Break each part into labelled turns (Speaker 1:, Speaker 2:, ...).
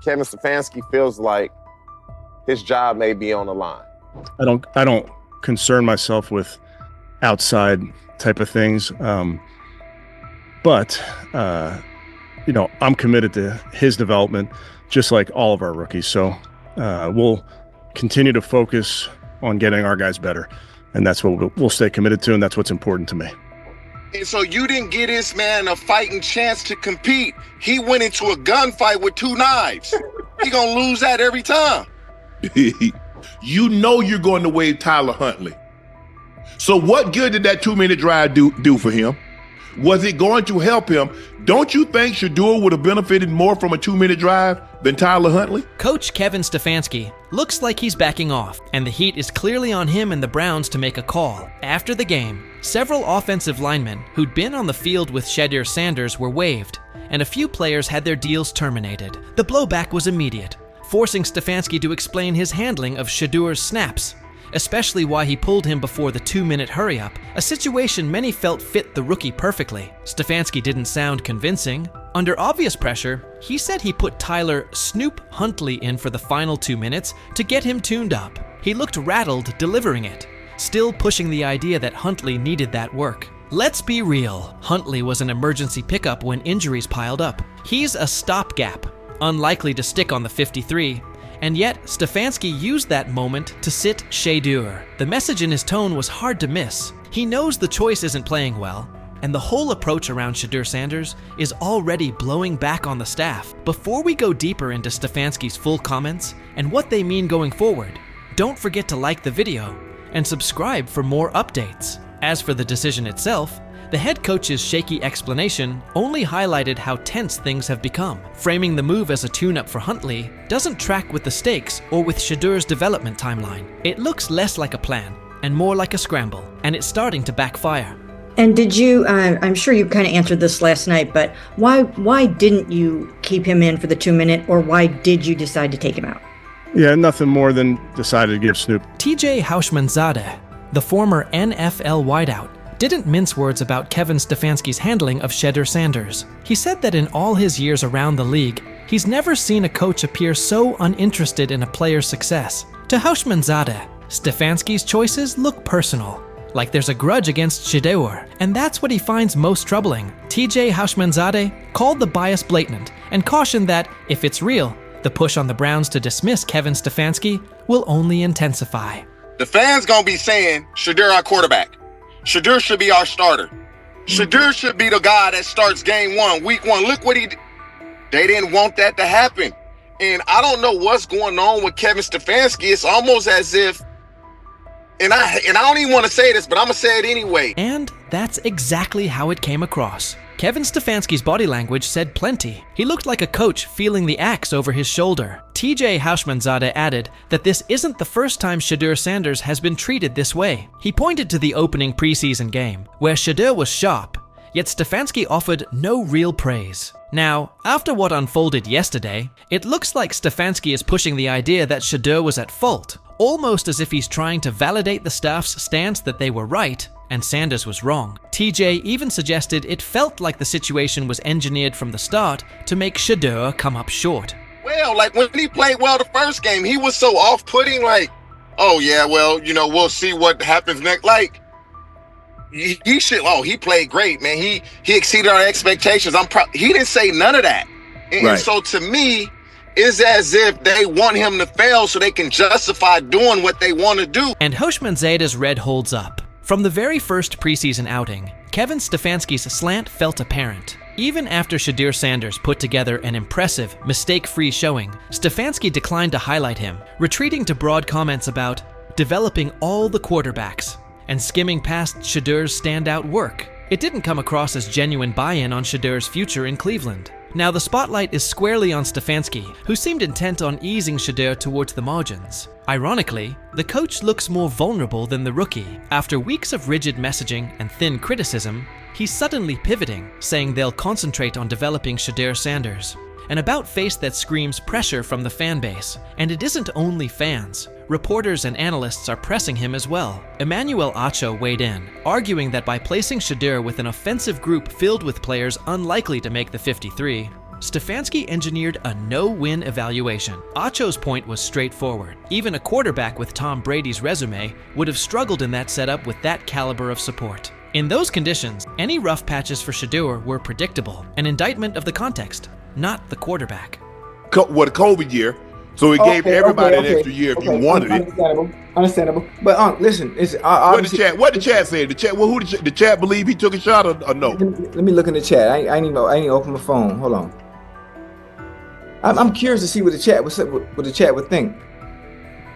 Speaker 1: Kevin Stefanski feels like his job may be on the line?
Speaker 2: I don't concern myself with outside type of things. But I'm committed to his development, just like all of our rookies. So we'll continue to focus on getting our guys better. And that's what we'll stay committed to, and that's what's important to me.
Speaker 3: And so you didn't get this man a fighting chance to compete. He went into a gunfight with 2 knives. He gonna lose that every time.
Speaker 4: You know you're going to waive Tyler Huntley. So what good did that 2-minute drive do for him? Was it going to help him? Don't you think Shedeur would have benefited more from a 2-minute drive than Tyler Huntley?
Speaker 5: Coach Kevin Stefanski looks like he's backing off, and the heat is clearly on him and the Browns to make a call. After the game, several offensive linemen who'd been on the field with Shedeur Sanders were waived, and a few players had their deals terminated. The blowback was immediate, forcing Stefanski to explain his handling of Shedeur's snaps, especially why he pulled him before the 2-minute hurry-up, a situation many felt fit the rookie perfectly. Stefanski didn't sound convincing. Under obvious pressure, he said he put Tyler Snoop Huntley in for the final 2 minutes to get him tuned up. He looked rattled delivering it, still pushing the idea that Huntley needed that work. Let's be real, Huntley was an emergency pickup when injuries piled up. He's a stopgap, unlikely to stick on the 53, and yet Stefanski used that moment to sit Shedeur. The message in his tone was hard to miss. He knows the choice isn't playing well, and the whole approach around Shedeur Sanders is already blowing back on the staff. Before we go deeper into Stefanski's full comments and what they mean going forward, don't forget to like the video and subscribe for more updates. As for the decision itself, the head coach's shaky explanation only highlighted how tense things have become. Framing the move as a tune-up for Huntley doesn't track with the stakes or with Shedeur's development timeline. It looks less like a plan and more like a scramble, and it's starting to backfire.
Speaker 6: And did you, I'm sure you kind of answered this last night, but why didn't you keep him in for the 2-minute, or why did you decide to take him out?
Speaker 2: Yeah, nothing more than decided to give Snoop.
Speaker 5: TJ Houshmandzadeh, the former NFL wideout, didn't mince words about Kevin Stefanski's handling of Shedeur Sanders. He said that in all his years around the league, he's never seen a coach appear so uninterested in a player's success. To Houshmandzadeh, Stefanski's choices look personal, like there's a grudge against Shedeur, and that's what he finds most troubling. TJ Houshmandzadeh called the bias blatant and cautioned that, if it's real, the push on the Browns to dismiss Kevin Stefanski will only intensify.
Speaker 3: The fans gonna be saying, Shedeur our quarterback. Shedeur should be our starter. Shedeur should be the guy that starts game 1, week 1. Look what he did. They didn't want that to happen. And I don't know what's going on with Kevin Stefanski. It's almost as if, and I don't even want to say this, but I'm going to say it anyway.
Speaker 5: And that's exactly how it came across. Kevin Stefanski's body language said plenty. He looked like a coach feeling the axe over his shoulder. TJ Houshmandzadeh added that this isn't the first time Shedeur Sanders has been treated this way. He pointed to the opening preseason game, where Shedeur was sharp, yet Stefanski offered no real praise. Now, after what unfolded yesterday, it looks like Stefanski is pushing the idea that Shedeur was at fault, almost as if he's trying to validate the staff's stance that they were right and Sanders was wrong. TJ even suggested it felt like the situation was engineered from the start to make Shedeur come up short.
Speaker 3: Well, like when he played well the first game, he was so off-putting, like, oh yeah, well, we'll see what happens next. Like, he played great, man. He exceeded our expectations. He didn't say none of that. And
Speaker 4: Right.
Speaker 3: So to me, it's as if they want him to fail so they can justify doing what they want to do.
Speaker 5: And Houshmandzadeh's red holds up. From the very first preseason outing, Kevin Stefanski's slant felt apparent. Even after Shedeur Sanders put together an impressive, mistake-free showing, Stefanski declined to highlight him, retreating to broad comments about developing all the quarterbacks and skimming past Shedeur's standout work. It didn't come across as genuine buy-in on Shedeur's future in Cleveland. Now the spotlight is squarely on Stefanski, who seemed intent on easing Shedeur towards the margins. Ironically, the coach looks more vulnerable than the rookie. After weeks of rigid messaging and thin criticism, he's suddenly pivoting, saying they'll concentrate on developing Shedeur Sanders. An about-face that screams pressure from the fan base. And it isn't only fans. Reporters and analysts are pressing him as well. Emmanuel Acho weighed in, arguing that by placing Shedeur with an offensive group filled with players unlikely to make the 53, Stefanski engineered a no-win evaluation. Acho's point was straightforward. Even a quarterback with Tom Brady's resume would have struggled in that setup with that caliber of support. In those conditions, any rough patches for Shedeur were predictable, an indictment of the context, not the quarterback.
Speaker 4: What a COVID year, so he gave everybody an extra year if you wanted it.
Speaker 7: Understandable. But listen,
Speaker 4: What the chat say? The chat believe he took a shot or no?
Speaker 7: Let me look in the chat. I ain't even open my phone. Hold on. I'm curious to see what the chat would think.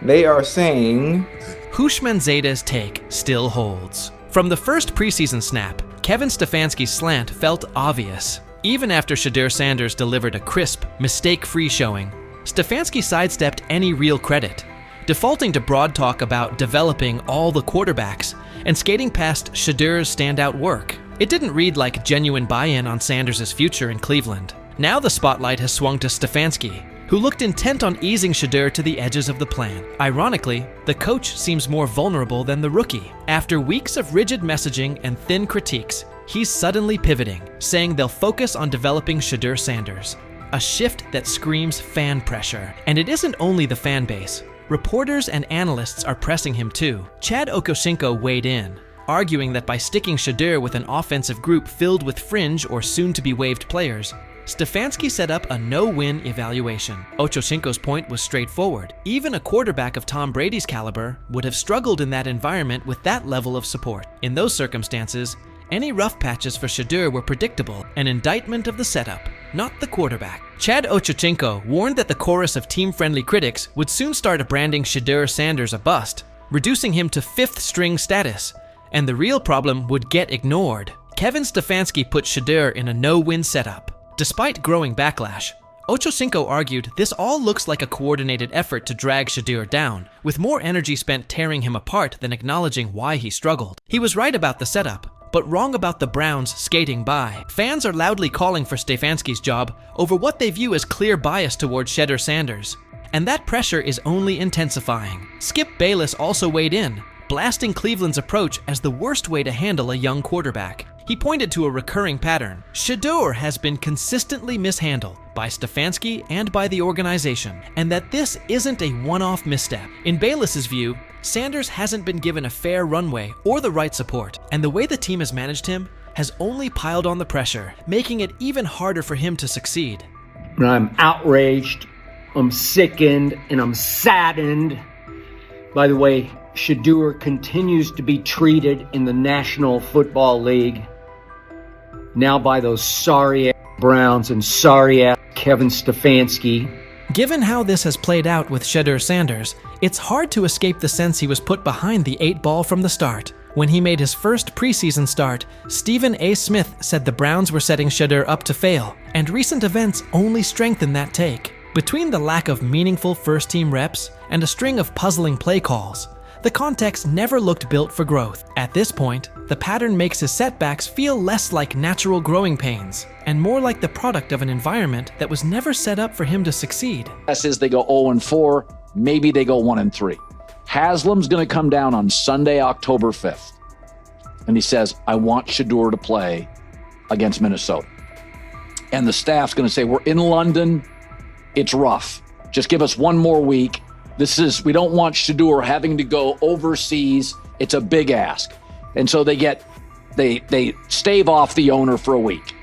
Speaker 7: They are saying
Speaker 5: Hushman Zeta's take still holds. From the first preseason snap, Kevin Stefanski's slant felt obvious. Even after Shedeur Sanders delivered a crisp, mistake-free showing, Stefanski sidestepped any real credit, defaulting to broad talk about developing all the quarterbacks and skating past Shedeur's standout work. It didn't read like genuine buy-in on Sanders' future in Cleveland. Now the spotlight has swung to Stefanski, who looked intent on easing Shedeur to the edges of the plan. Ironically, the coach seems more vulnerable than the rookie. After weeks of rigid messaging and thin critiques, he's suddenly pivoting, saying they'll focus on developing Shedeur Sanders. A shift that screams fan pressure. And it isn't only the fan base. Reporters and analysts are pressing him too. Chad Okosinko weighed in, arguing that by sticking Shedeur with an offensive group filled with fringe or soon-to-be-waived players, Stefanski set up a no-win evaluation. Ochocinco's point was straightforward. Even a quarterback of Tom Brady's caliber would have struggled in that environment with that level of support. In those circumstances, any rough patches for Shedeur were predictable, an indictment of the setup, not the quarterback. Chad Ochocinco warned that the chorus of team-friendly critics would soon start branding Shedeur Sanders a bust, reducing him to fifth-string status, and the real problem would get ignored. Kevin Stefanski put Shedeur in a no-win setup. Despite growing backlash, Ochocinco argued this all looks like a coordinated effort to drag Shedeur down, with more energy spent tearing him apart than acknowledging why he struggled. He was right about the setup, but wrong about the Browns skating by. Fans are loudly calling for Stefanski's job over what they view as clear bias towards Shedeur Sanders, and that pressure is only intensifying. Skip Bayless also weighed in, blasting Cleveland's approach as the worst way to handle a young quarterback. He pointed to a recurring pattern. Shedeur has been consistently mishandled by Stefanski and by the organization, and that this isn't a one-off misstep. In Bayless's view, Sanders hasn't been given a fair runway or the right support, and the way the team has managed him has only piled on the pressure, making it even harder for him to succeed.
Speaker 8: I'm outraged, I'm sickened, and I'm saddened by the way Shedeur continues to be treated in the National Football League, now by those sorry-ass Browns and sorry-ass Kevin Stefanski.
Speaker 5: Given how this has played out with Shedeur Sanders, it's hard to escape the sense he was put behind the 8-ball from the start. When he made his first preseason start, Stephen A. Smith said the Browns were setting Shedeur up to fail, and recent events only strengthen that take. Between the lack of meaningful first-team reps and a string of puzzling play calls, the context never looked built for growth. At this point, the pattern makes his setbacks feel less like natural growing pains and more like the product of an environment that was never set up for him to succeed.
Speaker 9: Guess is they go 0-4, maybe they go 1-3. Haslam's going to come down on Sunday, October 5th, and he says, I want Shedeur to play against Minnesota. And the staff's going to say, we're in London, it's rough. Just give us one more week. We don't want Shedeur having to go overseas. It's a big ask. And so they stave off the owner for a week.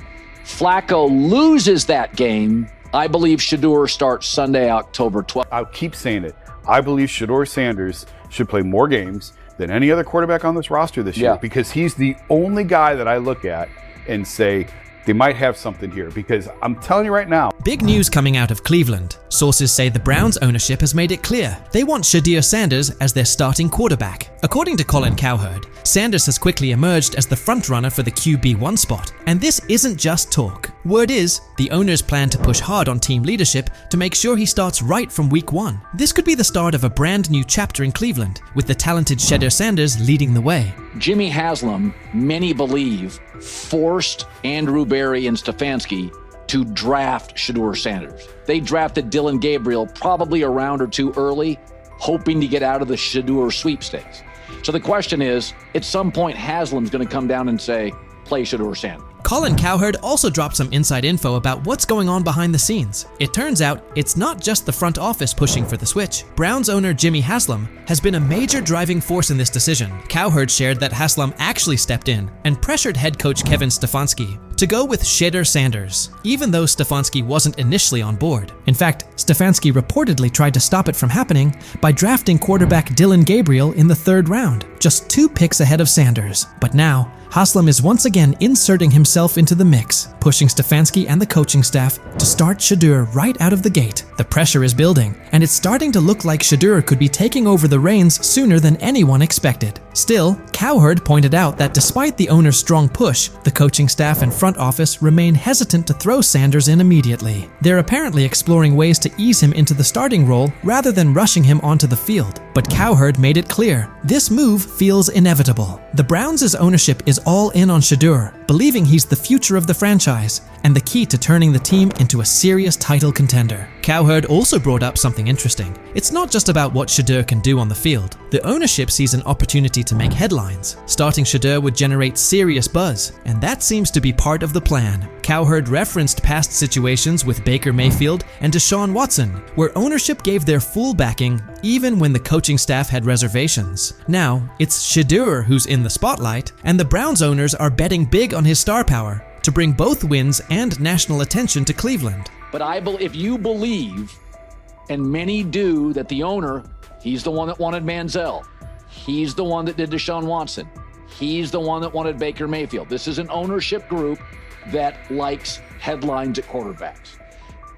Speaker 9: Flacco loses that game. I believe Shedeur starts Sunday, October 12th.
Speaker 10: I'll keep saying it. I believe Shedeur Sanders should play more games than any other quarterback on this roster this year, because he's the only guy that I look at and say, they might have something here, because I'm telling you right now.
Speaker 5: Big news coming out of Cleveland. Sources say the Browns ownership has made it clear they want Shedeur Sanders as their starting quarterback. According to Colin Cowherd, Sanders has quickly emerged as the frontrunner for the QB1 spot. And this isn't just talk. Word is, the owners plan to push hard on team leadership to make sure he starts right from week 1. This could be the start of a brand new chapter in Cleveland, with the talented Shedeur Sanders leading the way.
Speaker 9: Jimmy Haslam, many believe, forced Andrew Berry and Stefanski to draft Shedeur Sanders. They drafted Dylan Gabriel probably a round or two early, hoping to get out of the Shedeur sweepstakes. So the question is, at some point Haslam's going to come down and say, play Shedeur Sanders.
Speaker 5: Colin Cowherd also dropped some inside info about what's going on behind the scenes. It turns out it's not just the front office pushing for the switch. Browns owner Jimmy Haslam has been a major driving force in this decision. Cowherd shared that Haslam actually stepped in and pressured head coach Kevin Stefanski to go with Shedeur Sanders, even though Stefanski wasn't initially on board. In fact, Stefanski reportedly tried to stop it from happening by drafting quarterback Dillon Gabriel in the 3rd round, just 2 picks ahead of Sanders. But now, Haslam is once again inserting himself into the mix, pushing Stefanski and the coaching staff to start Shedeur right out of the gate. The pressure is building, and it's starting to look like Shedeur could be taking over the reins sooner than anyone expected. Still, Cowherd pointed out that despite the owner's strong push, the coaching staff and front office remain hesitant to throw Sanders in immediately. They're apparently exploring ways to ease him into the starting role rather than rushing him onto the field. But Cowherd made it clear, this move feels inevitable. The Browns' ownership is all in on Shedeur, believing he's the future of the franchise and the key to turning the team into a serious title contender. Cowherd also brought up something interesting. It's not just about what Shedeur can do on the field. The ownership sees an opportunity to make headlines. Starting Shedeur would generate serious buzz, and that seems to be part of the plan. Cowherd referenced past situations with Baker Mayfield and Deshaun Watson, where ownership gave their full backing even when the coaching staff had reservations. Now, it's Shedeur who's in the spotlight, and the Browns owners are betting big on his star power to bring both wins and national attention to Cleveland.
Speaker 9: But if you believe, and many do, that the owner, he's the one that wanted Manziel, he's the one that did Deshaun Watson, he's the one that wanted Baker Mayfield. This is an ownership group that likes headlines at quarterbacks.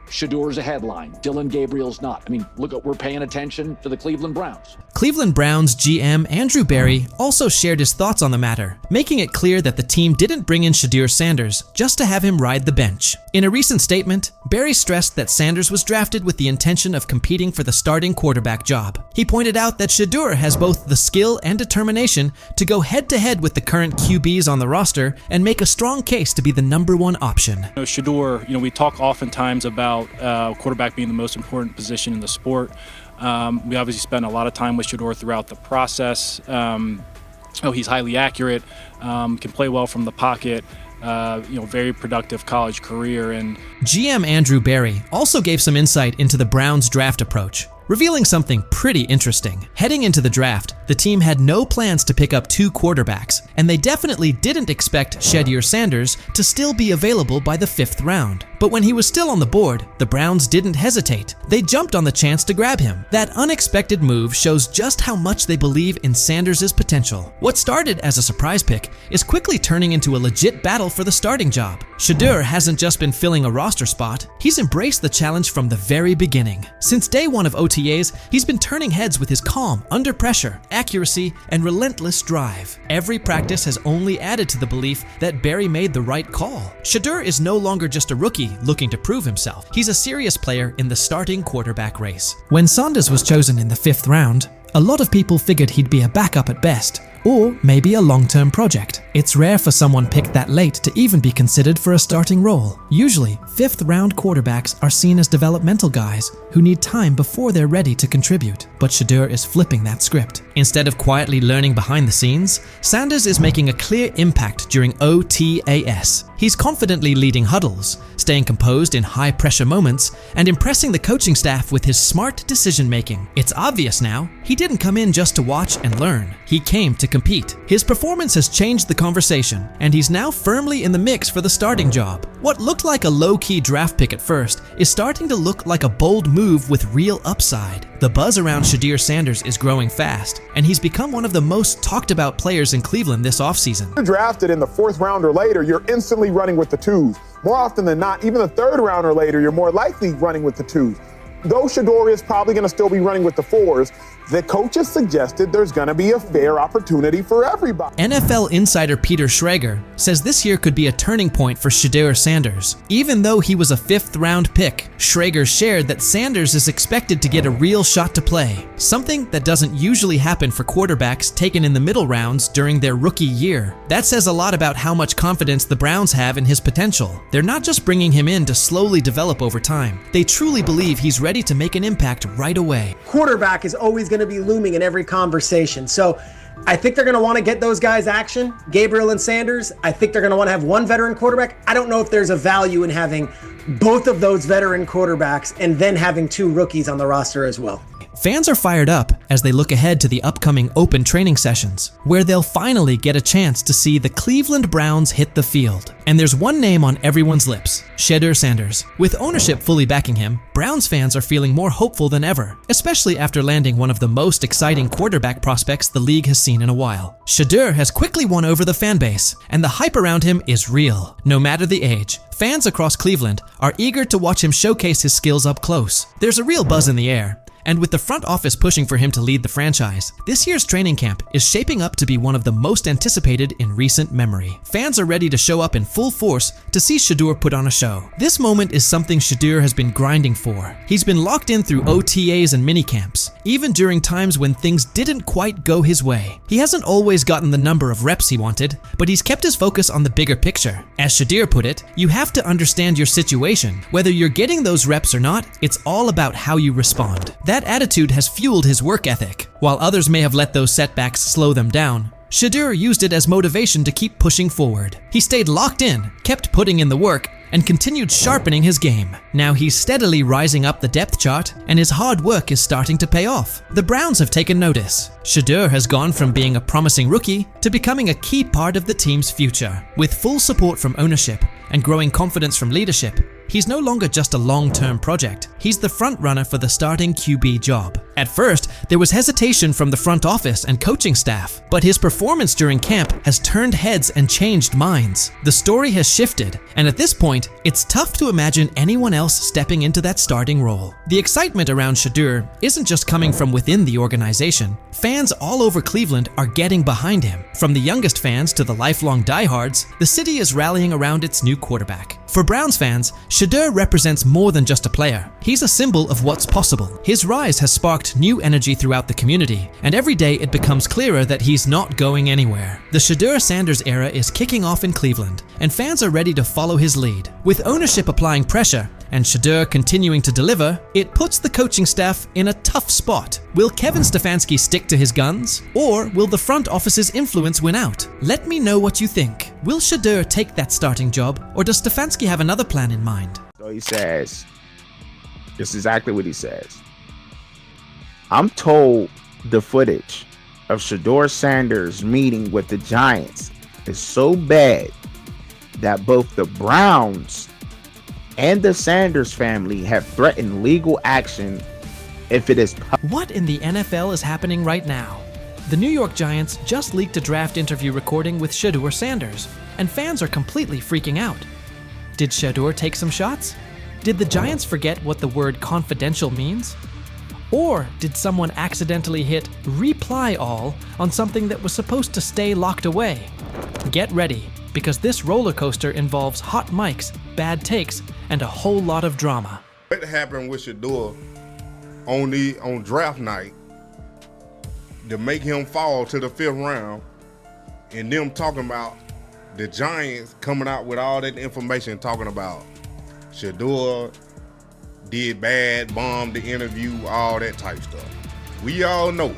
Speaker 9: Shedeur's a headline. Dillon Gabriel's not. I mean, look, we're paying attention to the Cleveland Browns.
Speaker 5: Cleveland Browns GM Andrew Berry also shared his thoughts on the matter, making it clear that the team didn't bring in Shedeur Sanders just to have him ride the bench. In a recent statement, Berry stressed that Sanders was drafted with the intention of competing for the starting quarterback job. He pointed out that Shedeur has both the skill and determination to go head-to-head with the current QBs on the roster and make a strong case to be the #1 option.
Speaker 11: Shedeur, we talk oftentimes about quarterback being the most important position in the sport. We obviously spent a lot of time with Shedeur throughout the process. He's highly accurate, can play well from the pocket. Very productive college career. And
Speaker 5: GM Andrew Berry also gave some insight into the Browns' draft approach, revealing something pretty interesting. Heading into the draft, the team had no plans to pick up 2 quarterbacks, and they definitely didn't expect Shedeur Sanders to still be available by the 5th round. But when he was still on the board, the Browns didn't hesitate. They jumped on the chance to grab him. That unexpected move shows just how much they believe in Sanders' potential. What started as a surprise pick is quickly turning into a legit battle for the starting job. Shedeur hasn't just been filling a roster spot, he's embraced the challenge from the very beginning. Since day 1 of OTAs, he's been turning heads with his calm, under pressure, accuracy, and relentless drive. Every practice has only added to the belief that Berry made the right call. Shedeur is no longer just a rookie looking to prove himself. He's a serious player in the starting quarterback race. When Sanders was chosen in the 5th round, a lot of people figured he'd be a backup at best, or maybe a long-term project. It's rare for someone picked that late to even be considered for a starting role. Usually, 5th-round quarterbacks are seen as developmental guys who need time before they're ready to contribute. But Shedeur is flipping that script. Instead of quietly learning behind the scenes, Sanders is making a clear impact during OTAS. He's confidently leading huddles, staying composed in high-pressure moments, and impressing the coaching staff with his smart decision-making. It's obvious now, he didn't come in just to watch and learn. He came to compete. His performance has changed the conversation, and he's now firmly in the mix for the starting job. What looked like a low-key draft pick at first is starting to look like a bold move with real upside. The buzz around Shedeur Sanders is growing fast, and he's become one of the most talked about players in Cleveland this offseason.
Speaker 12: If you're drafted in the 4th round or later, you're instantly running with the 2s. More often than not, even the 3rd round or later, you're more likely running with the 2s. Though Shedeur is probably going to still be running with the 4s, the coaches suggested there's going to be a fair opportunity for everybody.
Speaker 5: NFL insider Peter Schrager says this year could be a turning point for Shedeur Sanders. Even though he was a 5th-round pick, Schrager shared that Sanders is expected to get a real shot to play, something that doesn't usually happen for quarterbacks taken in the middle rounds during their rookie year. That says a lot about how much confidence the Browns have in his potential. They're not just bringing him in to slowly develop over time. They truly believe he's ready to make an impact right away.
Speaker 13: Quarterback is always going to be looming in every conversation. So I think they're going to want to get those guys action, Gabriel and Sanders. I think they're going to want to have one veteran quarterback. I don't know if there's a value in having both of those veteran quarterbacks and then having 2 rookies on the roster as well.
Speaker 5: Fans are fired up as they look ahead to the upcoming open training sessions, where they'll finally get a chance to see the Cleveland Browns hit the field. And there's one name on everyone's lips, Shedeur Sanders. With ownership fully backing him, Browns fans are feeling more hopeful than ever, especially after landing one of the most exciting quarterback prospects the league has seen in a while. Shedeur has quickly won over the fan base, and the hype around him is real. No matter the age, fans across Cleveland are eager to watch him showcase his skills up close. There's a real buzz in the air. And with the front office pushing for him to lead the franchise, this year's training camp is shaping up to be one of the most anticipated in recent memory. Fans are ready to show up in full force to see Shedeur put on a show. This moment is something Shedeur has been grinding for. He's been locked in through OTAs and minicamps, even during times when things didn't quite go his way. He hasn't always gotten the number of reps he wanted, but he's kept his focus on the bigger picture. As Shedeur put it, you have to understand your situation. Whether you're getting those reps or not, it's all about how you respond. That attitude has fueled his work ethic. While others may have let those setbacks slow them down, Shedeur used it as motivation to keep pushing forward. He stayed locked in, kept putting in the work, and continued sharpening his game. Now he's steadily rising up the depth chart, and his hard work is starting to pay off. The Browns have taken notice. Shedeur has gone from being a promising rookie to becoming a key part of the team's future. With full support from ownership and growing confidence from leadership, he's no longer just a long-term project. He's the front runner for the starting QB job. At first, there was hesitation from the front office and coaching staff, but his performance during camp has turned heads and changed minds. The story has shifted, and at this point, it's tough to imagine anyone else stepping into that starting role. The excitement around Shedeur isn't just coming from within the organization. Fans all over Cleveland are getting behind him. From the youngest fans to the lifelong diehards, the city is rallying around its new quarterback. For Browns fans, Shedeur represents more than just a player. He's a symbol of what's possible. His rise has sparked new energy throughout the community, and every day it becomes clearer that he's not going anywhere. The Shedeur Sanders era is kicking off in Cleveland, and fans are ready to follow his lead. With ownership applying pressure and Shedeur continuing to deliver, it puts the coaching staff in a tough spot. Will Kevin Stefanski stick to his guns, or will the front office's influence win out? Let me know what you think. Will Shedeur take that starting job, or does Stefanski have another plan in mind?
Speaker 7: So he says, this is exactly what he says. I'm told the footage of Shedeur Sanders meeting with the Giants is so bad that both the Browns and the Sanders family have threatened legal action if it is
Speaker 5: What in the NFL is happening right now? The New York Giants just leaked a draft interview recording with Shedeur Sanders, and fans are completely freaking out. Did Shedeur take some shots? Did the Giants forget what the word confidential means? Or did someone accidentally hit reply all on something that was supposed to stay locked away? Get ready, because this roller coaster involves hot mics, bad takes, and a whole lot of drama.
Speaker 14: What happened with Shedeur on draft night to make him fall to the 5th round, and them talking about the Giants coming out with all that information talking about Shedeur did bad, bombed the interview, all that type stuff. We all know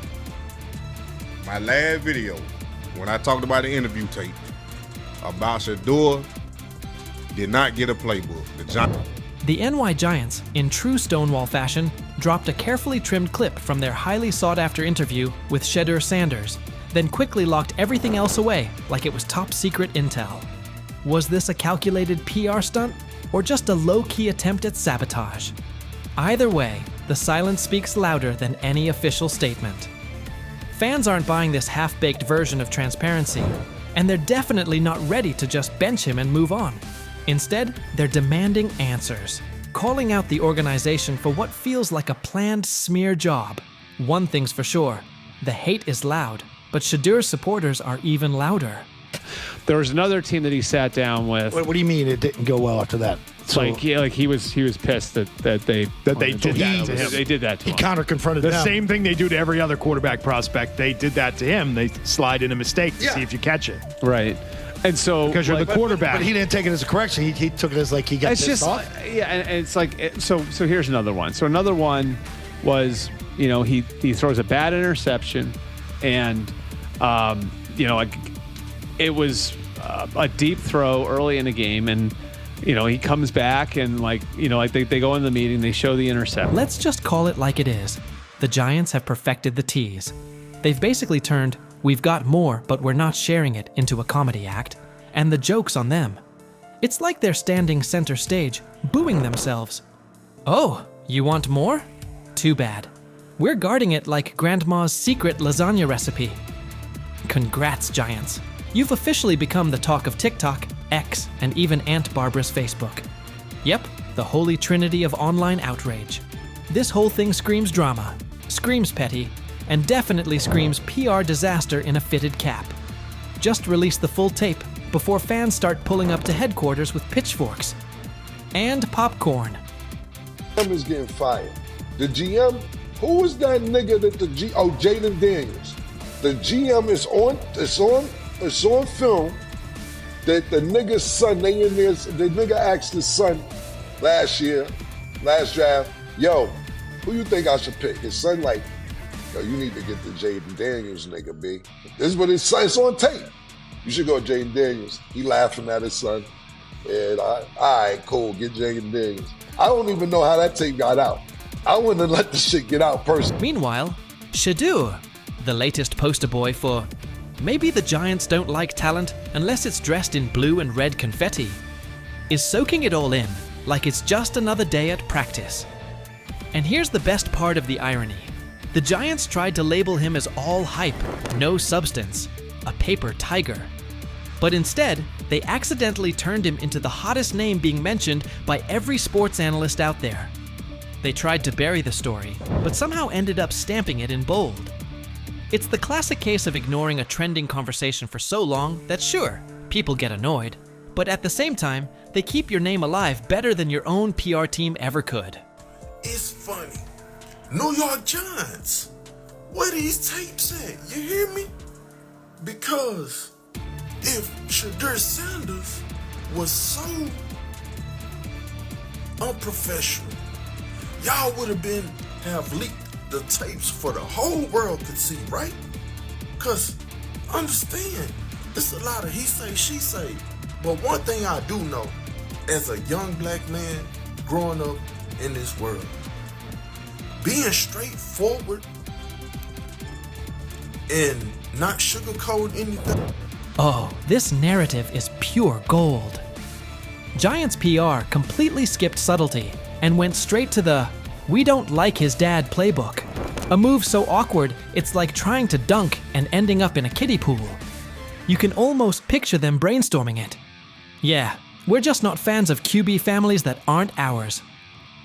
Speaker 14: my last video when I talked about the interview tape about Shedeur did not get a playbook.
Speaker 5: The NY Giants, in true Stonewall fashion, dropped a carefully trimmed clip from their highly sought-after interview with Shedeur Sanders, then quickly locked everything else away like it was top-secret intel. Was this a calculated PR stunt, or just a low-key attempt at sabotage? Either way, the silence speaks louder than any official statement. Fans aren't buying this half-baked version of transparency, and they're definitely not ready to just bench him and move on. Instead, they're demanding answers, calling out the organization for what feels like a planned smear job. One thing's for sure, the hate is loud, but Shedeur's supporters are even louder.
Speaker 15: There was another team that he sat down with.
Speaker 16: What do you mean it didn't go well after that?
Speaker 15: So, he was pissed that they did that to him. They did that to him.
Speaker 16: He counter-confronted them.
Speaker 2: The same thing they do to every other quarterback prospect. They did that to him. They slide in a mistake to see if you catch it.
Speaker 15: Right. And so
Speaker 2: because you're the quarterback.
Speaker 16: But he didn't take it as a correction. He took it as like he got pissed off.
Speaker 15: Yeah, and it's like so here's another one. So another one was, he throws a bad interception, and It was a deep throw early in the game, and he comes back and they go in the meeting, they show the intercept.
Speaker 5: Let's just call it like it is. The Giants have perfected the tease. They've basically turned "we've got more, but we're not sharing it" into a comedy act, and the joke's on them. It's like they're standing center stage, booing themselves. Oh, you want more? Too bad. We're guarding it like Grandma's secret lasagna recipe. Congrats, Giants. You've officially become the talk of TikTok, X, and even Aunt Barbara's Facebook. Yep, the holy trinity of online outrage. This whole thing screams drama, screams petty, and definitely screams PR disaster in a fitted cap. Just release the full tape before fans start pulling up to headquarters with pitchforks. And popcorn.
Speaker 17: GM is getting fired. The GM, who is that nigga that Jaden Daniels. The GM is on film that the nigga's son, the nigga asked his son last draft, yo, who you think I should pick? His son like, yo, you need to get the Jaden Daniels nigga, B. This is what his son, it's on tape. You should go Jaden Daniels. He laughing at his son. And all right, cool, get Jaden Daniels. I don't even know how that tape got out. I wouldn't have let the shit get out personally.
Speaker 5: Meanwhile, Shedeur, the latest poster boy for maybe the Giants don't like talent unless it's dressed in blue and red confetti, is soaking it all in like it's just another day at practice. And here's the best part of the irony. The Giants tried to label him as all hype, no substance, a paper tiger. But instead, they accidentally turned him into the hottest name being mentioned by every sports analyst out there. They tried to bury the story, but somehow ended up stamping it in bold. It's the classic case of ignoring a trending conversation for so long that sure, people get annoyed, but at the same time, they keep your name alive better than your own PR team ever could.
Speaker 18: It's funny. New York Giants, where these tapes at? You hear me? Because if Shedeur Sanders was so unprofessional, y'all would have leaked the tapes for the whole world could see, right? Cause understand, it's a lot of he say, she say. But one thing I do know, as a young black man growing up in this world, being straightforward and not sugarcoat anything.
Speaker 5: Oh, this narrative is pure gold. Giants PR completely skipped subtlety and went straight to the "we don't like his dad" playbook. A move so awkward, it's like trying to dunk and ending up in a kiddie pool. You can almost picture them brainstorming it. Yeah, we're just not fans of QB families that aren't ours.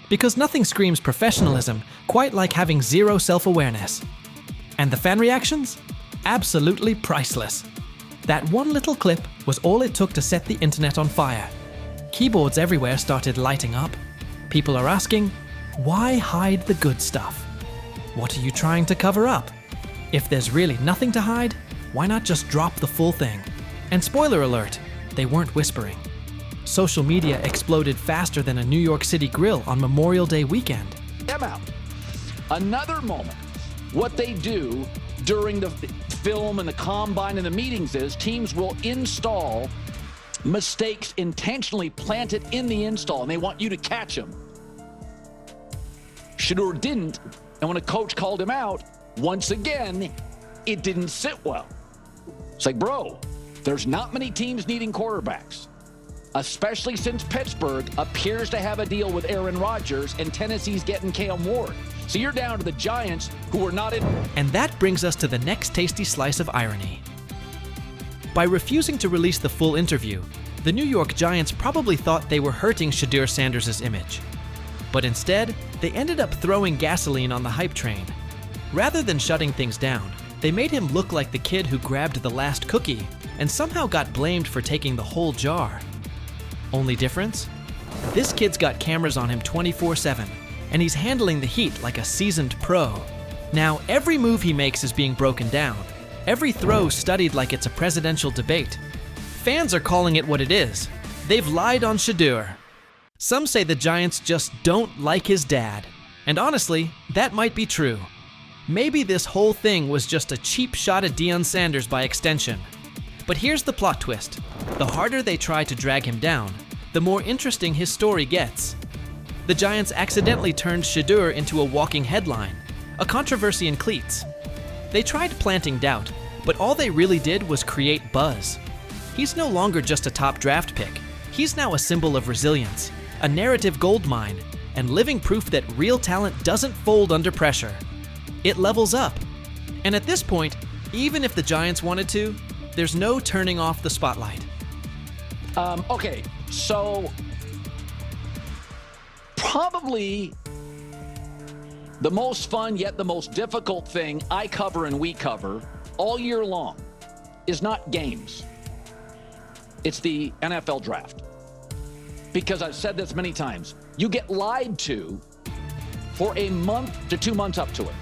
Speaker 5: Because nothing screams professionalism quite like having zero self-awareness. And the fan reactions? Absolutely priceless. That one little clip was all it took to set the internet on fire. Keyboards everywhere started lighting up. People are asking, why hide the good stuff? What are you trying to cover up? If there's really nothing to hide, why not just drop the full thing? And spoiler alert, they weren't whispering. Social media exploded faster than a New York City grill on Memorial Day weekend.
Speaker 9: Them out. Another moment. What they do during the film and the combine and the meetings is teams will install mistakes intentionally planted in the install, and they want you to catch them. Shedeur didn't, and when a coach called him out, once again, it didn't sit well. It's like, bro, there's not many teams needing quarterbacks, especially since Pittsburgh appears to have a deal with Aaron Rodgers and Tennessee's getting Cam Ward. So you're down to the Giants, who are not in.
Speaker 5: And that brings us to the next tasty slice of irony. By refusing to release the full interview, the New York Giants probably thought they were hurting Shedeur Sanders' image. But instead, they ended up throwing gasoline on the hype train. Rather than shutting things down, they made him look like the kid who grabbed the last cookie and somehow got blamed for taking the whole jar. Only difference? This kid's got cameras on him 24/7, and he's handling the heat like a seasoned pro. Now, every move he makes is being broken down, every throw studied like it's a presidential debate. Fans are calling it what it is. They've lied on Shedeur. Some say the Giants just don't like his dad. And honestly, that might be true. Maybe this whole thing was just a cheap shot at Deion Sanders by extension. But here's the plot twist. The harder they try to drag him down, the more interesting his story gets. The Giants accidentally turned Shedeur into a walking headline, a controversy in cleats. They tried planting doubt, but all they really did was create buzz. He's no longer just a top draft pick. He's now a symbol of resilience, a narrative goldmine, and living proof that real talent doesn't fold under pressure. It levels up. And at this point, even if the Giants wanted to, there's no turning off the spotlight.
Speaker 9: Okay, so probably the most fun yet the most difficult thing I cover and we cover all year long is not games. It's the NFL draft. Because I've said this many times, you get lied to for a month to 2 months up to it.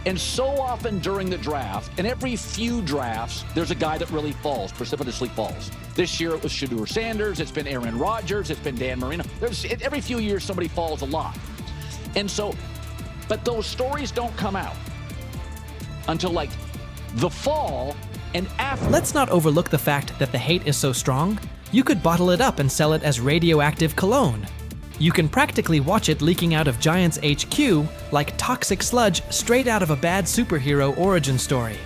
Speaker 9: And so often during the draft, and every few drafts, there's a guy that really falls, precipitously falls. This year it was Shedeur Sanders, it's been Aaron Rodgers, it's been Dan Marino. Every few years somebody falls a lot. And so, but those stories don't come out until like the fall and after.
Speaker 5: Let's not overlook the fact that the hate is so strong, you could bottle it up and sell it as radioactive cologne. You can practically watch it leaking out of Giants HQ like toxic sludge straight out of a bad superhero origin story.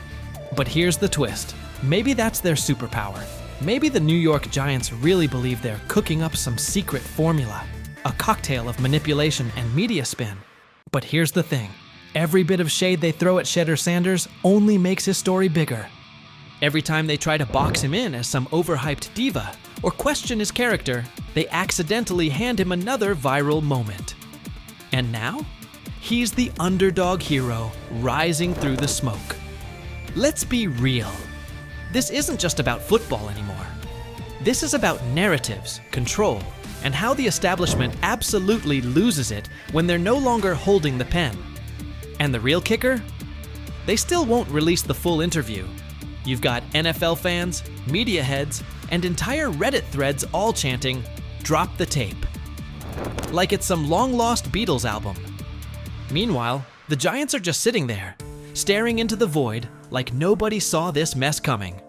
Speaker 5: But here's the twist. Maybe that's their superpower. Maybe the New York Giants really believe they're cooking up some secret formula, a cocktail of manipulation and media spin. But here's the thing. Every bit of shade they throw at Shedeur Sanders only makes his story bigger. Every time they try to box him in as some overhyped diva or question his character, they accidentally hand him another viral moment. And now, he's the underdog hero rising through the smoke. Let's be real. This isn't just about football anymore. This is about narratives, control, and how the establishment absolutely loses it when they're no longer holding the pen. And the real kicker? They still won't release the full interview. You've got NFL fans, media heads, and entire Reddit threads all chanting, "Drop the tape." Like it's some long-lost Beatles album. Meanwhile, the Giants are just sitting there, staring into the void like nobody saw this mess coming.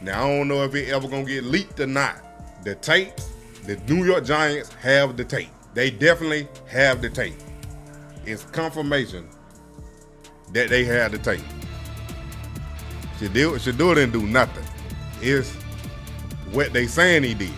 Speaker 14: Now, I don't know if it ever gonna get leaked or not. The tapes, the New York Giants have the tape. They definitely have the tape. It's confirmation that they have the tape. Shedeur didn't do nothing. It's what they saying he did.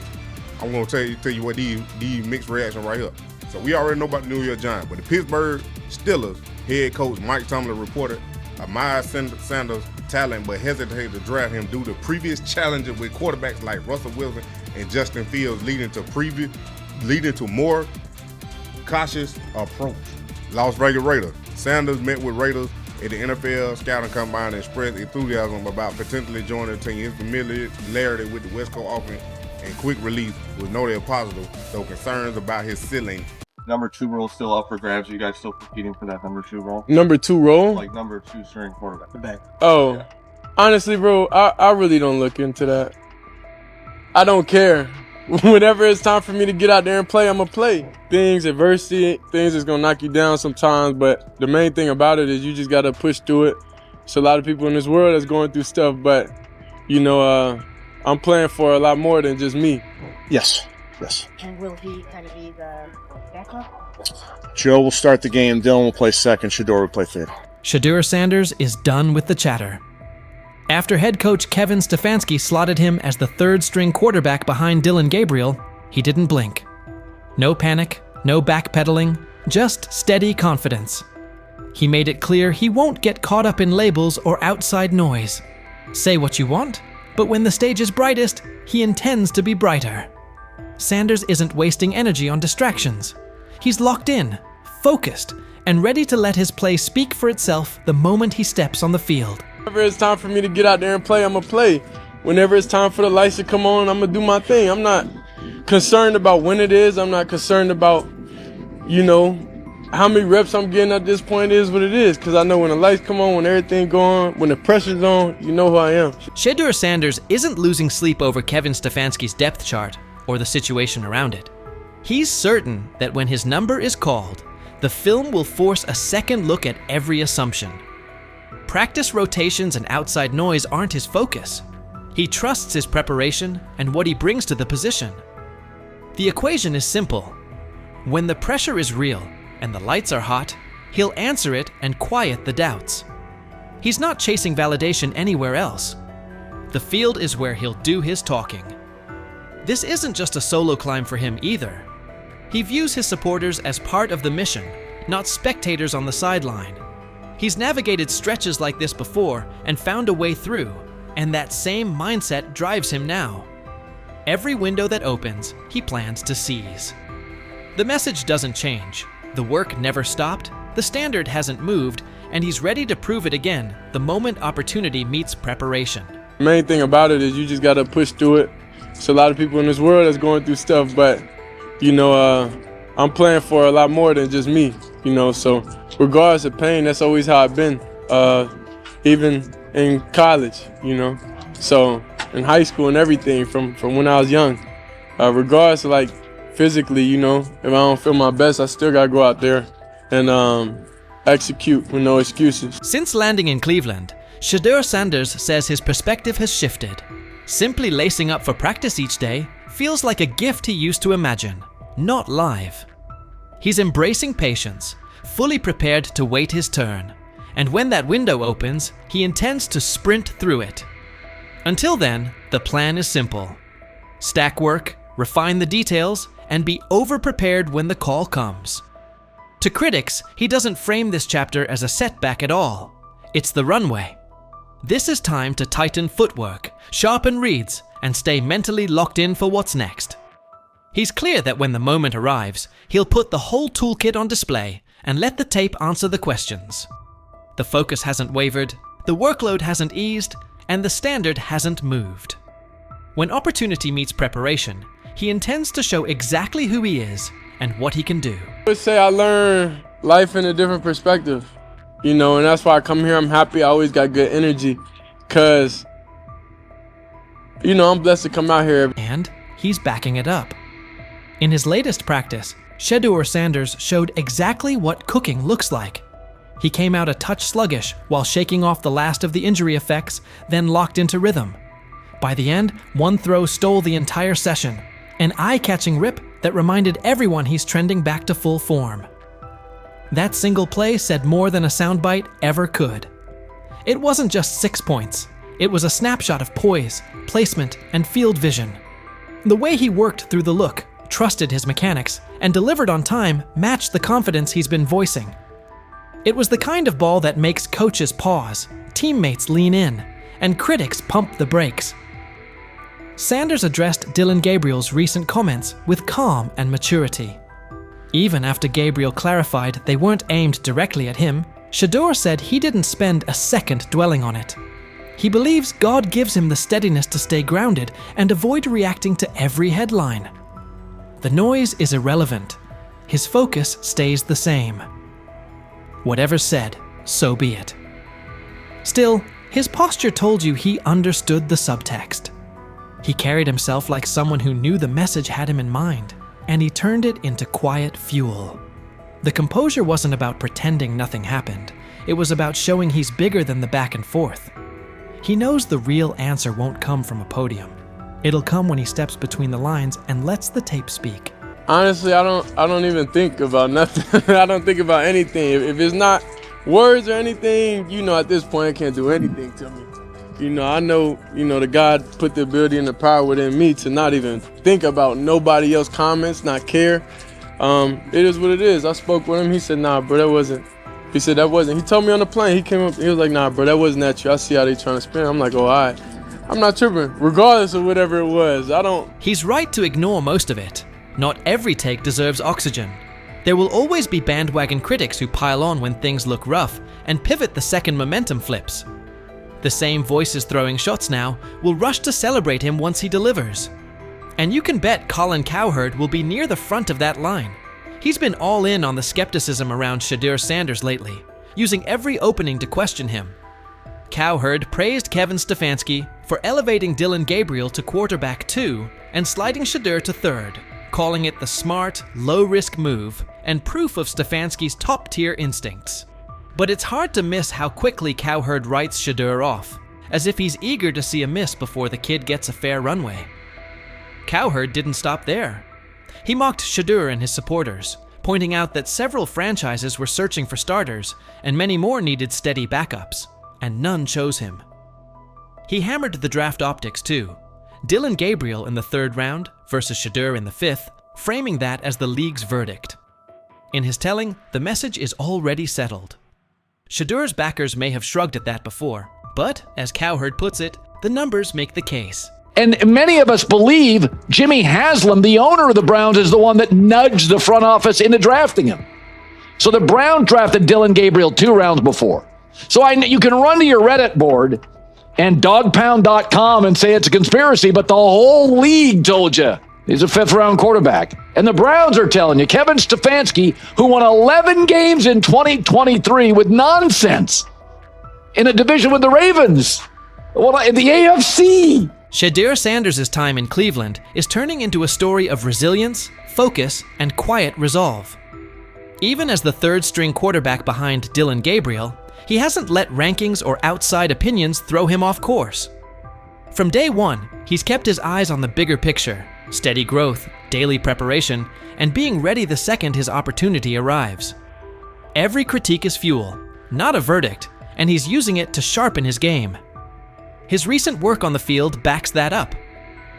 Speaker 14: I'm gonna tell you what these mixed reaction right here. So we already know about the New York Giants, but the Pittsburgh Steelers head coach Mike Tomlin reported Miles Sanders' talent, but hesitated to draft him due to previous challenges with quarterbacks like Russell Wilson and Justin Fields, leading to more cautious approach. Las Vegas Raiders. Sanders met with Raiders at the NFL scouting combine and expressed enthusiasm about potentially joining the team. His familiarity with the West Coast offense and quick release was noted positive, though concerns about his ceiling.
Speaker 1: Number 2 role still up for grabs. Are you guys still competing for that number 2 role?
Speaker 19: Number 2 role?
Speaker 1: Like number 2 string quarterback. The back.
Speaker 19: Oh,
Speaker 1: yeah.
Speaker 19: Honestly, bro, I really don't look into that. I don't care. Whenever it's time for me to get out there and play, I'm going to play. Adversity, things is going to knock you down sometimes, but the main thing about it is you just got to push through it. There's a lot of people in this world that's going through stuff, but, you know, I'm playing for a lot more than just me.
Speaker 2: Yes.
Speaker 20: And will he kind of be the backup?
Speaker 2: Joe will start the game, Dylan will play second, Shedeur will play third.
Speaker 5: Shedeur Sanders is done with the chatter. After head coach Kevin Stefanski slotted him as the third-string quarterback behind Dylan Gabriel, he didn't blink. No panic, no backpedaling, just steady confidence. He made it clear he won't get caught up in labels or outside noise. Say what you want, but when the stage is brightest, he intends to be brighter. Sanders isn't wasting energy on distractions. He's locked in, focused, and ready to let his play speak for itself the moment he steps on the field.
Speaker 19: Whenever it's time for me to get out there and play, I'm going to play. Whenever it's time for the lights to come on, I'm going to do my thing. I'm not concerned about when it is. I'm not concerned about, how many reps I'm getting at this point is what it is. Because I know when the lights come on, when everything go on, when the pressure's on, you know who I am.
Speaker 5: Shedeur Sanders isn't losing sleep over Kevin Stefanski's depth chart or the situation around it. He's certain that when his number is called, The film will force a second look at every assumption. Practice rotations and outside noise aren't his focus. He trusts his preparation and what he brings to the position. The equation is simple. When the pressure is real and the lights are hot, he'll answer it and quiet the doubts. He's not chasing validation anywhere else. The field is where he'll do his talking. This isn't just a solo climb for him either. He views his supporters as part of the mission, not spectators on the sideline. He's navigated stretches like this before and found a way through, and that same mindset drives him now. Every window that opens, he plans to seize. The message doesn't change. The work never stopped, the standard hasn't moved, and he's ready to prove it again the moment opportunity meets preparation.
Speaker 19: The main thing about it is you just gotta push through it. There's a lot of people in this world that's going through stuff, but I'm playing for a lot more than just me, so regardless of pain, that's always how I've been, even in college, so in high school and everything from when I was young. Regardless of physically, if I don't feel my best, I still gotta go out there and execute with no excuses.
Speaker 5: Since landing in Cleveland, Shedeur Sanders says his perspective has shifted. Simply lacing up for practice each day feels like a gift he used to imagine, not live. He's embracing patience, fully prepared to wait his turn, and when that window opens, he intends to sprint through it. Until then, the plan is simple. Stack work, refine the details, and be over-prepared when the call comes. To critics, he doesn't frame this chapter as a setback at all. It's the runway. This is time to tighten footwork, sharpen reads, and stay mentally locked in for what's next. He's clear that when the moment arrives, he'll put the whole toolkit on display and let the tape answer the questions. The focus hasn't wavered, the workload hasn't eased, and the standard hasn't moved. When opportunity meets preparation, he intends to show exactly who he is and what he can do.
Speaker 19: I would say I learned life in a different perspective, and that's why I come here. I'm happy. I always got good energy because, I'm blessed to come out here.
Speaker 5: And he's backing it up. In his latest practice, Shedeur Sanders showed exactly what cooking looks like. He came out a touch sluggish while shaking off the last of the injury effects, then locked into rhythm. By the end, one throw stole the entire session, an eye-catching rip that reminded everyone he's trending back to full form. That single play said more than a soundbite ever could. It wasn't just 6 points. It was a snapshot of poise, placement, and field vision. The way he worked through the look, trusted his mechanics, and delivered on time matched the confidence he's been voicing. It was the kind of ball that makes coaches pause, teammates lean in, and critics pump the brakes. Sanders addressed Dillon Gabriel's recent comments with calm and maturity. Even after Gabriel clarified they weren't aimed directly at him, Shedeur said he didn't spend a second dwelling on it. He believes God gives him the steadiness to stay grounded and avoid reacting to every headline. The noise is irrelevant. His focus stays the same. Whatever's said, so be it. Still, his posture told you he understood the subtext. He carried himself like someone who knew the message had him in mind, and he turned it into quiet fuel. The composure wasn't about pretending nothing happened. It was about showing he's bigger than the back and forth. He knows the real answer won't come from a podium. It'll come when he steps between the lines and lets the tape speak.
Speaker 19: Honestly, I don't even think about nothing. I don't think about anything. If it's not words or anything, at this point, it can't do anything to me. I know, the God put the ability and the power within me to not even think about nobody else's comments, not care. It is what it is. I spoke with him. He said, nah, bro, that wasn't. He said, that wasn't. He told me on the plane. He came up. He was like, nah, bro, that wasn't at you. I see how they trying to spin. I'm like, oh, all right. I'm not tripping, regardless of whatever it was.
Speaker 5: He's right to ignore most of it. Not every take deserves oxygen. There will always be bandwagon critics who pile on when things look rough and pivot the second momentum flips. The same voices throwing shots now will rush to celebrate him once he delivers. And you can bet Colin Cowherd will be near the front of that line. He's been all in on the skepticism around Shedeur Sanders lately, using every opening to question him. Cowherd praised Kevin Stefanski for elevating Dillon Gabriel to quarterback 2 and sliding Shedeur to 3rd, calling it the smart, low-risk move and proof of Stefanski's top-tier instincts. But it's hard to miss how quickly Cowherd writes Shedeur off, as if he's eager to see a miss before the kid gets a fair runway. Cowherd didn't stop there. He mocked Shedeur and his supporters, pointing out that several franchises were searching for starters and many more needed steady backups, and none chose him. He hammered the draft optics too. Dillon Gabriel in the 3rd round versus Shedeur in the 5th, framing that as the league's verdict. In his telling, the message is already settled. Shedeur's backers may have shrugged at that before, but, as Cowherd puts it, the numbers make the case.
Speaker 9: And many of us believe Jimmy Haslam, the owner of the Browns, is the one that nudged the front office into drafting him. So the Browns drafted Dillon Gabriel 2 rounds before. So you can run to your Reddit board and dogpound.com and say it's a conspiracy, but the whole league told you he's a 5th-round quarterback. And the Browns are telling you, Kevin Stefanski, who won 11 games in 2023 with nonsense in a division with the Ravens, in the AFC.
Speaker 5: Shedeur Sanders' time in Cleveland is turning into a story of resilience, focus, and quiet resolve. Even as the 3rd-string quarterback behind Dillon Gabriel, he hasn't let rankings or outside opinions throw him off course. From day one, he's kept his eyes on the bigger picture, steady growth, daily preparation, and being ready the second his opportunity arrives. Every critique is fuel, not a verdict, and he's using it to sharpen his game. His recent work on the field backs that up.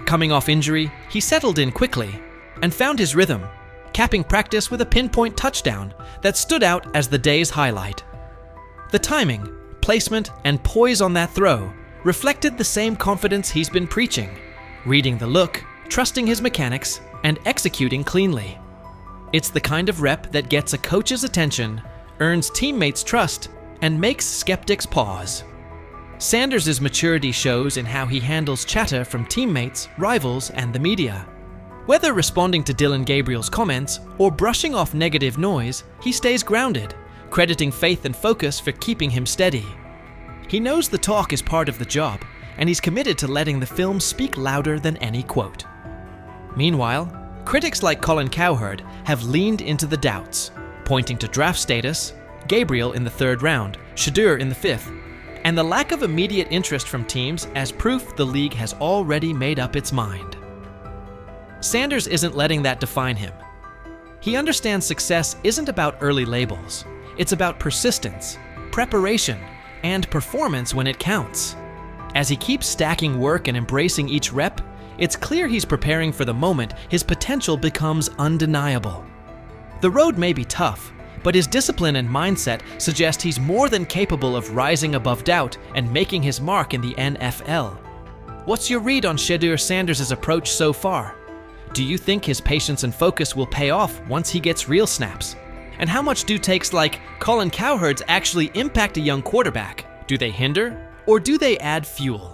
Speaker 5: Coming off injury, he settled in quickly and found his rhythm, capping practice with a pinpoint touchdown that stood out as the day's highlight. The timing, placement, and poise on that throw reflected the same confidence he's been preaching, reading the look, trusting his mechanics, and executing cleanly. It's the kind of rep that gets a coach's attention, earns teammates' trust, and makes skeptics pause. Sanders' maturity shows in how he handles chatter from teammates, rivals, and the media. Whether responding to Dillon Gabriel's comments or brushing off negative noise, he stays grounded, crediting faith and focus for keeping him steady. He knows the talk is part of the job, and he's committed to letting the film speak louder than any quote. Meanwhile, critics like Colin Cowherd have leaned into the doubts, pointing to draft status, Gabriel in the 3rd round, Shedeur in the 5th, and the lack of immediate interest from teams as proof the league has already made up its mind. Sanders isn't letting that define him. He understands success isn't about early labels. It's about persistence, preparation, and performance when it counts. As he keeps stacking work and embracing each rep, it's clear he's preparing for the moment his potential becomes undeniable. The road may be tough, but his discipline and mindset suggest he's more than capable of rising above doubt and making his mark in the NFL. What's your read on Shedeur Sanders' approach so far? Do you think his patience and focus will pay off once he gets real snaps? And how much do takes like Colin Cowherd's actually impact a young quarterback? Do they hinder, or do they add fuel?